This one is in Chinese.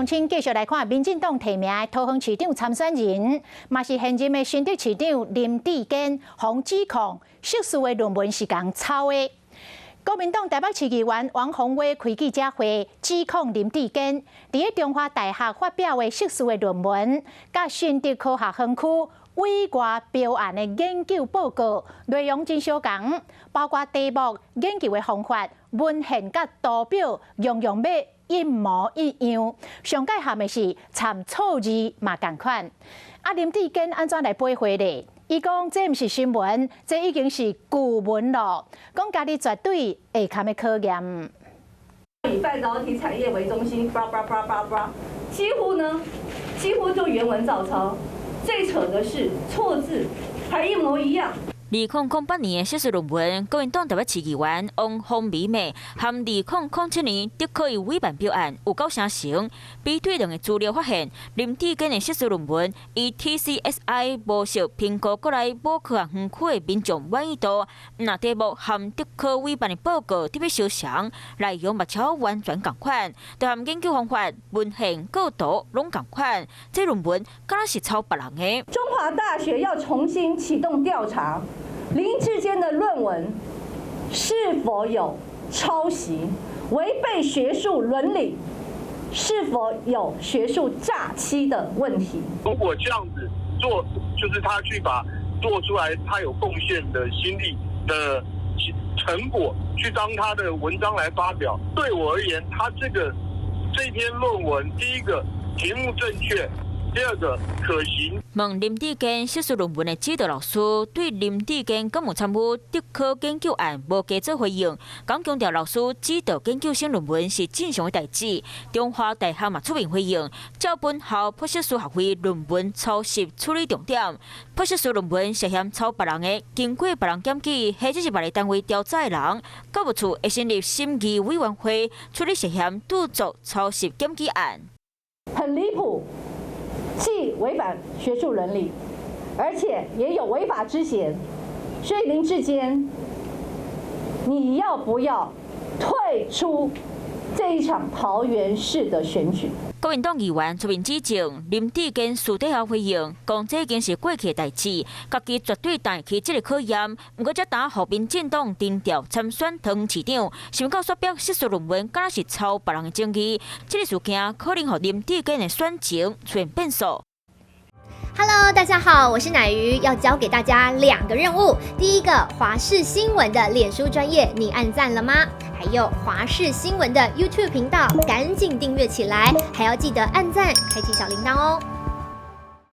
乡亲继续来看，民进党提名的桃园市长参选人，嘛是现任的新竹市长林志坚，被指控涉事的论文是共抄的。国民党台北市议员王宏伟开记者会，指控林志坚伫中华大学发表的涉事的论文，甲新竹科学园区委外标案的研究报告内容真相同，包括题目、研究的方法、文献甲图表，样样要一模一样。上界含的是参错字嘛同款。林志坚安怎来驳回呢？伊讲这毋是新闻，这已经是旧闻了。讲家己绝对会堪要考验。以半导体产业为中心，几乎就原文照抄。最扯的是错字还一模一样。2008年的硕士论文，国民党台北市议员王宏美美和2007年德科委办标案有够相像。比对两个资料发现，林志坚的硕士论文以 TCSI 模式评估国内某科学园区的民众满意度，那题目和德科委办的报告特别相像，内容目超完全同款，就和研究方法、文献、构图拢同款。这论文敢若是抄别人的。中华大学要重新启动调查。林志坚的论文是否有抄袭、违背学术伦理，是否有学术诈欺的问题？如果这样子做，就是他去把做出来他有贡献的心力的成果，去当他的文章来发表。对我而言，他这篇论文，第一个题目正确。第二个可行。问林志坚硕士论文的指导老师对林志坚敢有参与德科研究案无加做回应，讲强调老师指导研究生论文是正常的代志。中华大学嘛出面回应，照本校博士学会论文抄袭处理重点，博士论文涉嫌抄别人的，经过别人检举，或者是别个单位调查的人，教务处会成立审议委员会处理涉嫌著作抄袭检举案。很离谱。既违反学术伦理，而且也有违法之嫌，所以林志坚，你要不要退出这一场桃园市的选举？国民党议员出面指证，林志坚私底下回应，讲这已经是过去的代志，家己绝对担得起这个考验。不过，这打后民进党定调参选桃园市长，想到说表硕士论文敢若是抄别人的证据，这个事件可能让林志坚的选情出现变数。Hello， 大家好，我是乃瑜，要教给大家2个任务。第一个，华视新闻的脸书专页，你按赞了吗？还有华视新闻的 YouTube 频道，赶紧订阅起来，还要记得按赞，开启小铃铛哦。